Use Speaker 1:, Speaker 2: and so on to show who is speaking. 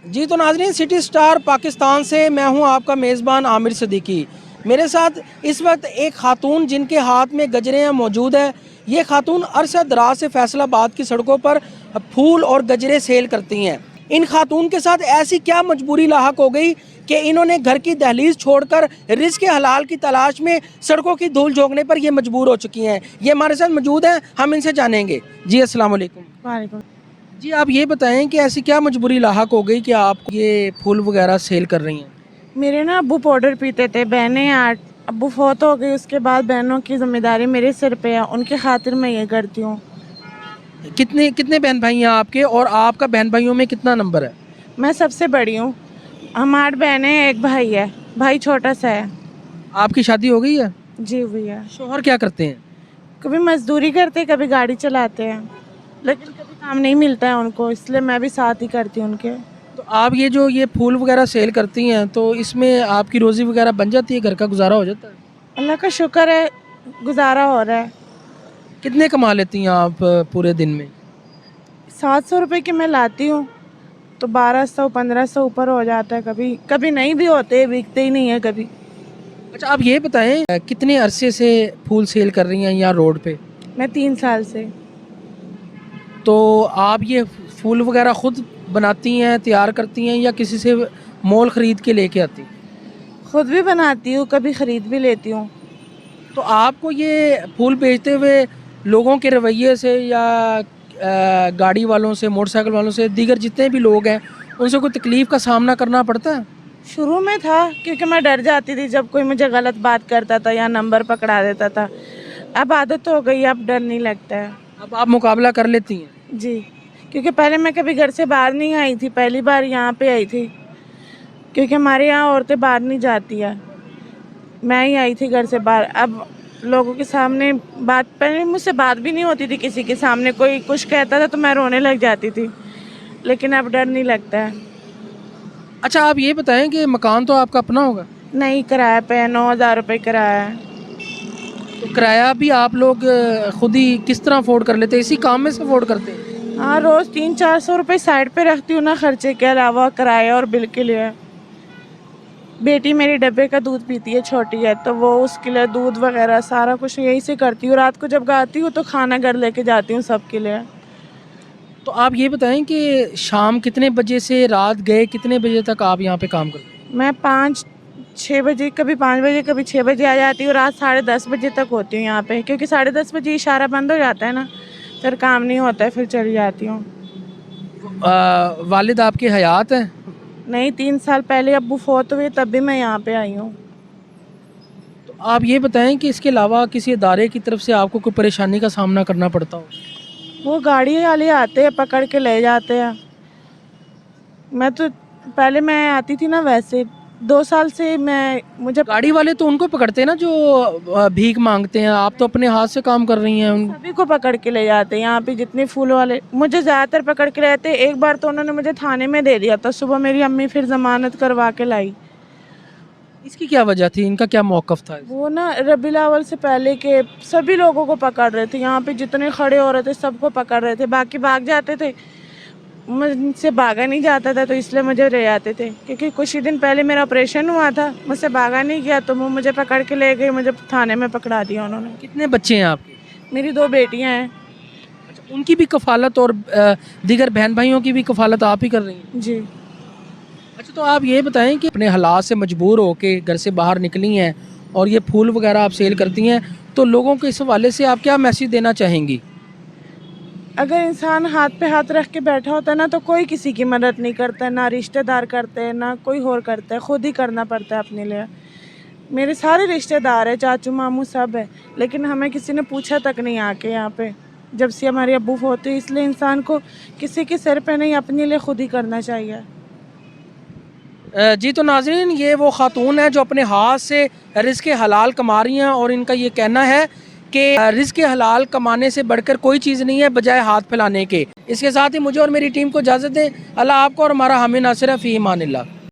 Speaker 1: जी तो नाजरीन, city star Pakistan से मैं हूं आपका मेज़बान आमिर सिद्दीकी। मेरे साथ इस वक्त एक खातून जिनके हाथ में गजरे मौजूद है। ये खातून अरसा दराज से फैसलाबाद की सड़कों पर फूल और गजरे सेल करती हैं। इन खातून के साथ ऐसी क्या मजबूरी लाहक हो गई कि इन्होंने घर की दहलीज छोड़कर रिज़्क़ हलाल की तलाश में सड़कों की धूल झोंकने पर ये मजबूर हो चुकी हैं। ये हमारे साथ मौजूद हैं, हम इनसे जानेंगे। जी अस्सलाम वालेकुम।
Speaker 2: वालेकुम।
Speaker 1: जी आप ये बताएं कि ऐसी क्या मजबूरी लाहक हो गई कि आप ये फूल वगैरह सेल कर रही हैं?
Speaker 2: मेरे ना अब्बू पाउडर पीते थे, बहनें आठ, अब्बू फौत हो गई, उसके बाद बहनों की जिम्मेदारी मेरे सिर पे है, उनके खातिर मैं ये करती हूँ।
Speaker 1: कितने कितने बहन भाई हैं आपके, और आपका बहन भाइयों में कितना नंबर है?
Speaker 2: मैं सबसे बड़ी हूँ, हम 8 बहनें हैं, एक भाई है, भाई छोटा सा है।
Speaker 1: आपकी शादी हो गई है?
Speaker 2: जी भैया।
Speaker 1: शोहर क्या करते हैं?
Speaker 2: कभी मजदूरी करते, कभी गाड़ी चलाते हैं, लेकिन कभी काम नहीं मिलता है उनको, इसलिए मैं भी साथ ही करती हूँ उनके।
Speaker 1: तो आप ये फूल वगैरह सेल करती हैं तो इसमें आपकी रोज़ी वगैरह बन जाती है, घर का गुजारा हो जाता है?
Speaker 2: अल्लाह का शुक्र है, गुजारा हो रहा है।
Speaker 1: कितने कमा लेती हैं आप पूरे दिन में?
Speaker 2: 700 रुपये की मैं लाती हूँ तो 1200-1500 ऊपर हो जाता है, कभी कभी नहीं भी होते, बिकते ही नहीं है कभी।
Speaker 1: अच्छा आप ये बताएं, कितने अरसे से फूल सेल कर रही हैं यहाँ रोड पे?
Speaker 2: मैं 3 साल से।
Speaker 1: तो आप ये फूल वगैरह खुद बनाती हैं, तैयार करती हैं, या किसी से मोल ख़रीद के लेके आती हैं?
Speaker 2: खुद भी बनाती हूँ, कभी ख़रीद भी लेती हूँ।
Speaker 1: तो आपको ये फूल बेचते हुए लोगों के रवैये से या गाड़ी वालों से, मोटरसाइकिल वालों से, दीगर जितने भी लोग हैं, उनसे कोई तकलीफ़ का सामना करना पड़ता है?
Speaker 2: शुरू में था, क्योंकि मैं डर जाती थी जब कोई मुझे गलत बात करता था या नंबर पकड़ा देता था। अब आदत हो गई, अब डर नहीं लगता है।
Speaker 1: अब आप मुकाबला कर लेती हैं?
Speaker 2: जी, क्योंकि पहले मैं कभी घर से बाहर नहीं आई थी, पहली बार यहाँ पे आई थी, क्योंकि हमारे यहाँ औरतें बाहर नहीं जाती है, मैं ही आई थी घर से बाहर। अब लोगों के सामने बात, पहले मुझसे बात भी नहीं होती थी किसी के सामने, कोई कुछ कहता था तो मैं रोने लग जाती थी, लेकिन अब डर नहीं लगता है।
Speaker 1: अच्छा आप ये बताएं कि मकान तो आपका अपना होगा?
Speaker 2: नहीं, किराया पे है, 9,000 रुपये किराया है।
Speaker 1: तो किराया भी आप लोग खुद ही किस तरह अफोर्ड कर लेते हैं? इसी काम में से अफोर्ड करते हैं?
Speaker 2: हाँ, रोज़ 300-400 रुपये साइड पे रखती हूँ ना, खर्चे के अलावा, किराया और बिल के लिए। बेटी मेरी डब्बे का दूध पीती है, छोटी है, तो वो उसके लिए दूध वगैरह सारा कुछ यहीं से करती हूँ। रात को जब गाती हूँ तो खाना घर लेके जाती हूँ सबके लिए।
Speaker 1: तो आप ये बताएं कि शाम कितने बजे से रात गए कितने बजे तक आप यहाँ पे काम करते हैं?
Speaker 2: मैं 5-6 बजे, कभी 5 बजे, कभी 6 बजे आ जाती हूँ, रात 10:30 बजे तक होती हूँ यहाँ पे, क्योंकि 10:30 बजे इशारा बंद हो जाता है ना, फिर काम नहीं होता है, फिर चली जाती हूँ।
Speaker 1: वालिद आपके हयात हैं?
Speaker 2: नहीं, 3 साल पहले अब्बू फौत हुए, तब भी मैं यहाँ पे आई हूँ।
Speaker 1: तो आप ये बताएं कि इसके अलावा किसी इदारे की तरफ से आपको कोई परेशानी का सामना करना पड़ता हो?
Speaker 2: वो गाड़ी वाले आते हैं, पकड़ के ले जाते हैं। मैं तो पहले मैं आती थी ना, वैसे 2 साल से मुझे
Speaker 1: गाड़ी वाले तो उनको पकड़ते हैं ना जो भीख मांगते हैं, आप तो अपने हाथ से काम कर रही हैं।
Speaker 2: सभी को पकड़ के ले जाते हैं यहाँ पे, जितने फूल वाले मुझे ज़्यादातर पकड़ के रहते हैं। एक बार तो उन्होंने मुझे थाने में दे दिया था, सुबह मेरी अम्मी फिर ज़मानत करवा के लाई।
Speaker 1: इसकी क्या वजह थी, इनका क्या मौक़िफ़ था?
Speaker 2: वो ना रबीउल अव्वल से पहले के सभी लोगों को पकड़ रहे थे, यहाँ पे जितने खड़े हो रहे थे सबको पकड़ रहे थे, बाकी भाग जाते थे, मुझसे भागा नहीं जाता था, तो इसलिए मुझे ले जाते थे। क्योंकि कुछ ही दिन पहले मेरा ऑपरेशन हुआ था, मुझसे भागा नहीं गया, तो वो मुझे पकड़ के ले गए, मुझे थाने में पकड़ा दिया उन्होंने।
Speaker 1: कितने बच्चे हैं आपके?
Speaker 2: मेरी 2 बेटियां हैं।
Speaker 1: अच्छा, उनकी भी कफ़ालत और दीगर बहन भाइयों की भी कफ़ालत आप ही कर रही हैं?
Speaker 2: जी।
Speaker 1: अच्छा तो आप ये बताएं कि अपने हालात से मजबूर होके घर से बाहर निकली हैं और ये फूल वगैरह आप सेल करती हैं, तो लोगों को इस हवाले से आप क्या मैसेज देना चाहेंगी?
Speaker 2: अगर इंसान हाथ पे हाथ रख के बैठा होता है ना, तो कोई किसी की मदद नहीं करता है, ना रिश्तेदार करते हैं, ना कोई और करता है, खुद ही करना पड़ता है अपने लिए। मेरे सारे रिश्तेदार हैं, चाचू मामू सब है, लेकिन हमें किसी ने पूछा तक नहीं आके यहाँ पे, जब से हमारी अब्बू होती है। इसलिए इंसान को किसी के सिर पे नहीं, अपने लिए खुद ही करना चाहिए।
Speaker 1: जी तो नाज़रीन, ये वो ख़ातून है जो अपने हाथ से रिज़्क़ हलाल कमा रही हैं, और इनका ये कहना है कि रिज़्क़ हलाल कमाने से बढ़कर कोई चीज़ नहीं है बजाय हाथ फैलाने के। इसके साथ ही मुझे और मेरी टीम को इजाज़त दें। अल्लाह आपको और हमारा हामी नासिर है, फ़ी अमानिल्लाह।